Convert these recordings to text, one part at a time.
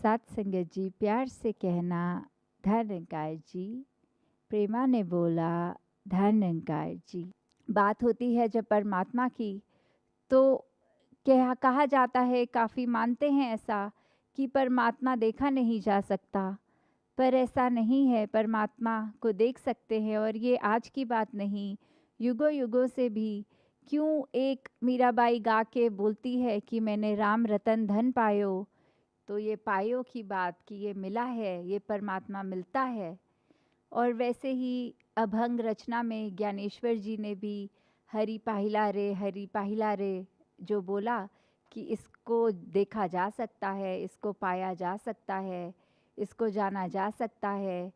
साथ संगत जी, प्यार से कहना धन निरंकार जी। प्रेमा ने बोला धन निरंकार जी। बात होती है जब परमात्मा की, तो कहा जाता है, काफ़ी मानते हैं ऐसा, कि परमात्मा देखा नहीं जा सकता। पर ऐसा नहीं है, परमात्मा को देख सकते हैं। और ये आज की बात नहीं, युगों युगों से भी। क्यों एक मीराबाई गा के बोलती है कि मैंने राम रतन धन पायो, तो ये पायो की बात कि ये मिला है, ये परमात्मा मिलता है। और वैसे ही अभंग रचना में ज्ञानेश्वर जी ने भी हरि पाहिला रे जो बोला कि इसको देखा जा सकता है, इसको पाया जा सकता है, इसको जाना जा सकता है।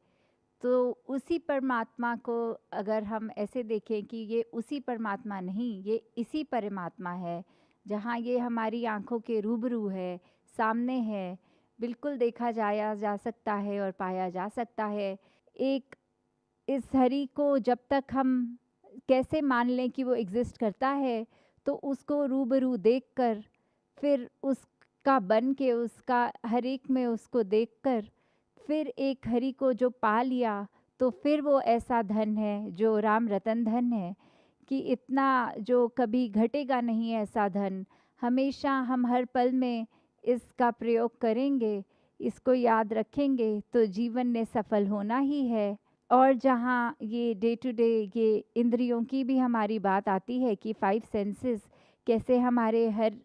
तो उसी परमात्मा को अगर हम ऐसे देखें कि ये उसी परमात्मा नहीं, ये इसी परमात्मा है, जहाँ ये हमारी आँखों के रूबरू है, सामने है, बिल्कुल देखा जाया जा सकता है और पाया जा सकता है। एक इस हरि को जब तक हम कैसे मान लें कि वो एग्ज़िस्ट करता है, तो उसको रूबरू देखकर, फिर उसका बन के, उसका हर एक में उसको देखकर, फिर एक हरि को जो पा लिया, तो फिर वो ऐसा धन है जो राम रतन धन है, कि इतना जो कभी घटेगा नहीं ऐसा धन। हमेशा हम हर पल में इसका प्रयोग करेंगे, इसको याद रखेंगे, तो जीवन में सफल होना ही है। और जहाँ ये डे टू डे ये इंद्रियों की भी हमारी बात आती है कि 5 सेंसेस कैसे हमारे हर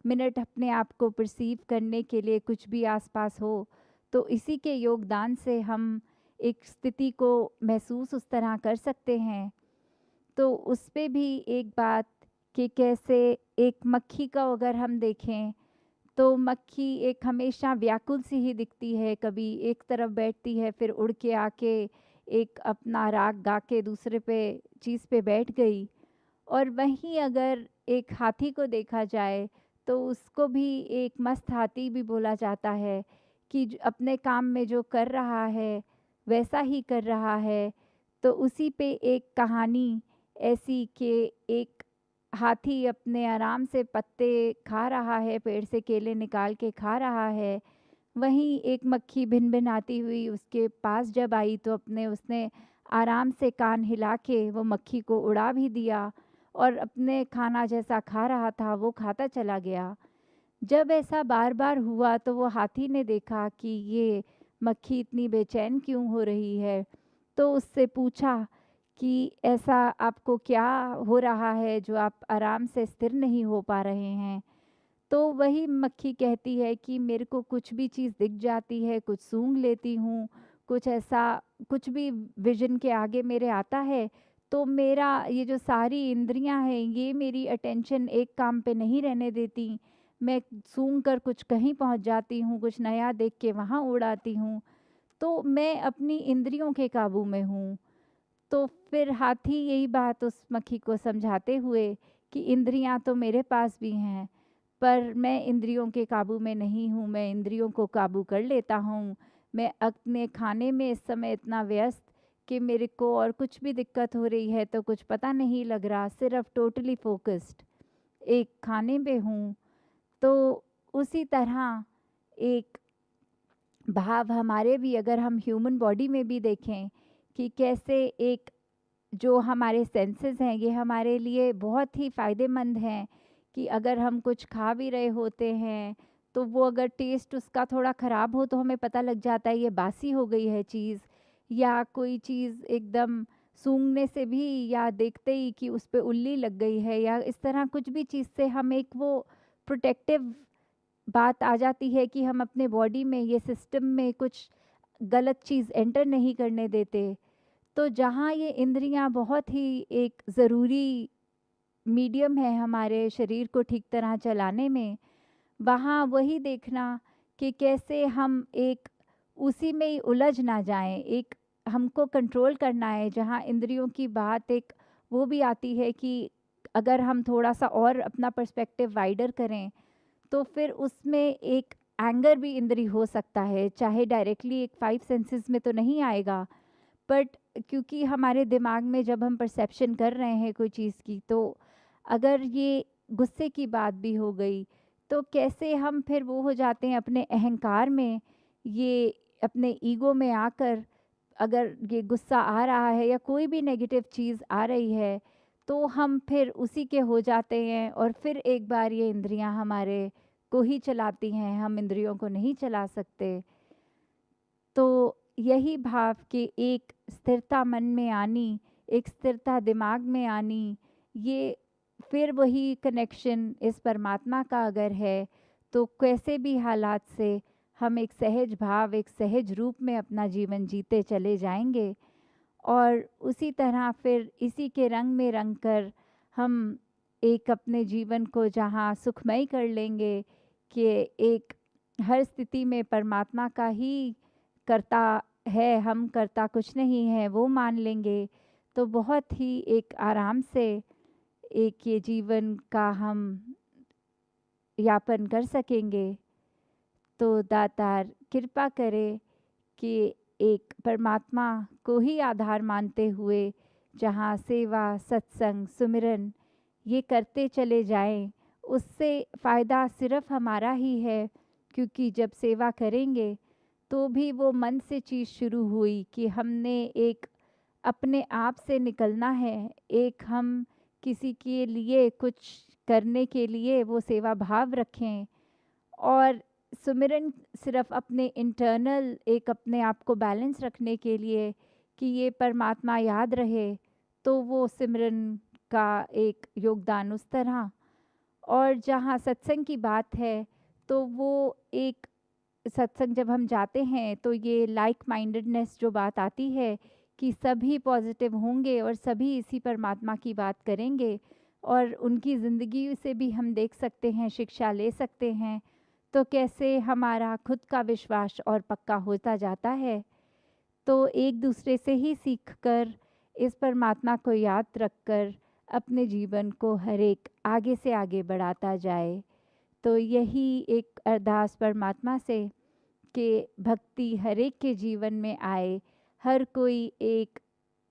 मिनट अपने आप को परसीव करने के लिए कुछ भी आसपास हो, तो इसी के योगदान से हम एक स्थिति को महसूस उस तरह कर सकते हैं। तो उस पे भी एक बात कि कैसे एक मक्खी का अगर हम देखें, तो मक्खी एक हमेशा व्याकुल सी ही दिखती है, कभी एक तरफ बैठती है, फिर उड़ के आके एक अपना राग गा के दूसरे पे चीज़ पे बैठ गई। और वहीं अगर एक हाथी को देखा जाए, तो उसको भी एक मस्त हाथी भी बोला जाता है, कि अपने काम में जो कर रहा है वैसा ही कर रहा है। तो उसी पे एक कहानी ऐसी कि एक हाथी अपने आराम से पत्ते खा रहा है, पेड़ से केले निकाल के खा रहा है। वहीं एक मक्खी भिन-भिनाती हुई उसके पास जब आई, तो उसने आराम से कान हिला के वो मक्खी को उड़ा भी दिया, और अपने खाना जैसा खा रहा था वो खाता चला गया। जब ऐसा बार-बार हुआ, तो वो हाथी ने देखा कि ये मक्खी इतनी बेचैन क्यों हो रही है। तो उससे पूछा कि ऐसा आपको क्या हो रहा है जो आप आराम से स्थिर नहीं हो पा रहे हैं? तो वही मक्खी कहती है कि मेरे को कुछ भी चीज़ दिख जाती है, कुछ सूंघ लेती हूँ, कुछ ऐसा, कुछ भी विज़न के आगे मेरे आता है, तो मेरा ये जो सारी इंद्रियाँ हैं, ये मेरी अटेंशन एक काम पे नहीं रहने देती। मैं सूंघ कर कुछ कहीं पहुँच जाती हूँ, कुछ नया देख के वहाँ उड़ आती हूँ। तो मैं अपनी इंद्रियों के काबू में हूँ। तो फिर हाथी यही बात उस मक्खी को समझाते हुए कि इंद्रियां तो मेरे पास भी हैं, पर मैं इंद्रियों के काबू में नहीं हूँ, मैं इंद्रियों को काबू कर लेता हूँ। मैं अपने खाने में इस समय इतना व्यस्त कि मेरे को और कुछ भी दिक्कत हो रही है तो कुछ पता नहीं लग रहा, सिर्फ टोटली फोकस्ड एक खाने पे हूँ। तो उसी तरह एक भाव हमारे भी, अगर हम ह्यूमन बॉडी में भी देखें, कि कैसे एक जो हमारे सेंसेस हैं, ये हमारे लिए बहुत ही फ़ायदेमंद हैं। कि अगर हम कुछ खा भी रहे होते हैं, तो वो अगर टेस्ट उसका थोड़ा ख़राब हो, तो हमें पता लग जाता है ये बासी हो गई है चीज़। या कोई चीज़ एकदम सूंघने से भी, या देखते ही कि उस पे उल्ली लग गई है, या इस तरह कुछ भी चीज़ से हम एक वो प्रोटेक्टिव बात आ जाती है कि हम अपने बॉडी में, ये सिस्टम में कुछ गलत चीज़ एंटर नहीं करने देते। तो जहाँ ये इंद्रियाँ बहुत ही एक ज़रूरी मीडियम है हमारे शरीर को ठीक तरह चलाने में, वहाँ वही देखना कि कैसे हम एक उसी में ही उलझ ना जाएँ। एक हमको कंट्रोल करना है, जहाँ इंद्रियों की बात एक वो भी आती है कि अगर हम थोड़ा-सा और अपना पर्सपेक्टिव वाइडर करें, तो फिर उसमें एक एंगर भी इंद्री हो सकता है, चाहे डायरेक्टली एक 5 सेंसेस में तो नहीं आएगा, बट क्योंकि हमारे दिमाग में जब हम परसेप्शन कर रहे हैं कोई चीज़ की, तो अगर ये गुस्से की बात भी हो गई, तो कैसे हम फिर वो हो जाते हैं अपने अहंकार में, ये अपने ईगो में आकर अगर ये गुस्सा आ रहा है या कोई भी नेगेटिव चीज़ आ रही है, तो हम फिर उसी के हो जाते हैं और फिर एक बार ये इंद्रियां हमारे को ही चलाती हैं, हम इंद्रियों को नहीं चला सकते। तो यही भाव कि एक स्थिरता मन में आनी, एक स्थिरता दिमाग में आनी, ये फिर वही कनेक्शन इस परमात्मा का अगर है, तो कैसे भी हालात से हम एक सहज भाव, एक सहज रूप में अपना जीवन जीते चले जाएंगे और उसी तरह फिर इसी के रंग में रंग कर हम एक अपने जीवन को जहाँ सुखमय कर लेंगे कि एक हर स्थिति में परमात्मा का ही करता है, हम करता कुछ नहीं है, वो मान लेंगे, तो बहुत ही एक आराम से एक ये जीवन का हम यापन कर सकेंगे। तो दातार कृपा करे कि एक परमात्मा को ही आधार मानते हुए जहाँ सेवा, सत्संग, सुमिरन ये करते चले जाएं, उससे फ़ायदा सिर्फ हमारा ही है, क्योंकि जब सेवा करेंगे तो भी वो मन से चीज़ शुरू हुई कि हमने एक अपने आप से निकलना है, एक हम किसी के लिए कुछ करने के लिए वो सेवा भाव रखें और सुमिरन सिर्फ अपने इंटरनल एक अपने आप को बैलेंस रखने के लिए कि ये परमात्मा याद रहे, तो वो सिमरन का एक योगदान उस तरह। और जहाँ सत्संग की बात है, तो वो एक सत्संग जब हम जाते हैं तो ये लाइक माइंडेडनेस जो बात आती है कि सभी पॉजिटिव होंगे और सभी इसी परमात्मा की बात करेंगे और उनकी ज़िंदगी से भी हम देख सकते हैं, शिक्षा ले सकते हैं, तो कैसे हमारा खुद का विश्वास और पक्का होता जाता है। तो एक दूसरे से ही सीख कर इस परमात्मा को याद रखकर अपने जीवन को हर एक आगे से आगे बढ़ाता जाए। तो यही एक अरदास परमात्मा से कि भक्ति हर एक के जीवन में आए, हर कोई एक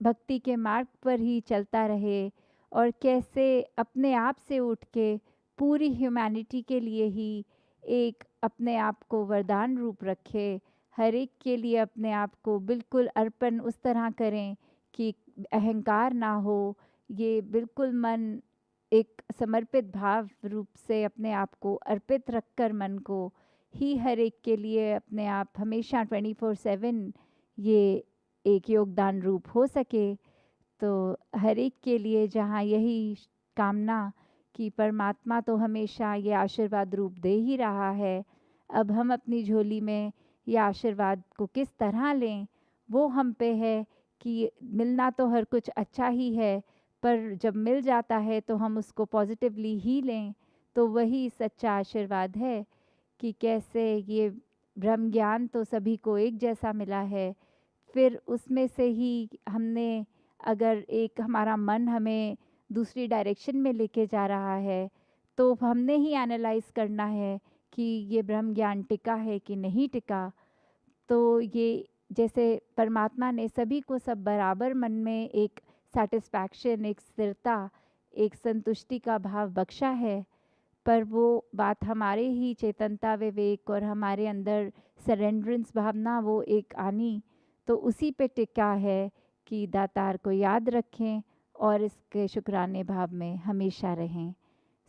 भक्ति के मार्ग पर ही चलता रहे और कैसे अपने आप से उठ के पूरी ह्यूमैनिटी के लिए ही एक अपने आप को वरदान रूप रखे, हर एक के लिए अपने आप को बिल्कुल अर्पण उस तरह करें कि अहंकार ना हो, ये बिल्कुल मन एक समर्पित भाव रूप से अपने आप को अर्पित रखकर मन को ही हर एक के लिए अपने आप हमेशा 24/7 ये एक योगदान रूप हो सके। तो हर एक के लिए जहाँ यही कामना कि परमात्मा तो हमेशा ये आशीर्वाद रूप दे ही रहा है, अब हम अपनी झोली में ये आशीर्वाद को किस तरह लें, वो हम पे है कि मिलना तो हर कुछ अच्छा ही है, पर जब मिल जाता है तो हम उसको पॉजिटिवली ही लें। तो वही सच्चा आशीर्वाद है कि कैसे ये ब्रह्म ज्ञान तो सभी को एक जैसा मिला है, फिर उसमें से ही हमने अगर एक हमारा मन हमें दूसरी डायरेक्शन में लेके जा रहा है, तो हमने ही एनालाइज करना है कि ये ब्रह्म ज्ञान टिका है कि नहीं टिका। तो ये जैसे परमात्मा ने सभी को सब बराबर मन में एक सैटिस्फैक्शन, एक स्थिरता, एक संतुष्टि का भाव बख्शा है, पर वो बात हमारे ही चेतनता, विवेक और हमारे अंदर सरेंडरेंस भावना वो एक आनी, तो उसी पे टिका है कि दातार को याद रखें और इसके शुक्राने भाव में हमेशा रहें।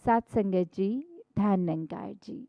साथ संगत जी, ध्यान निरंकार जी।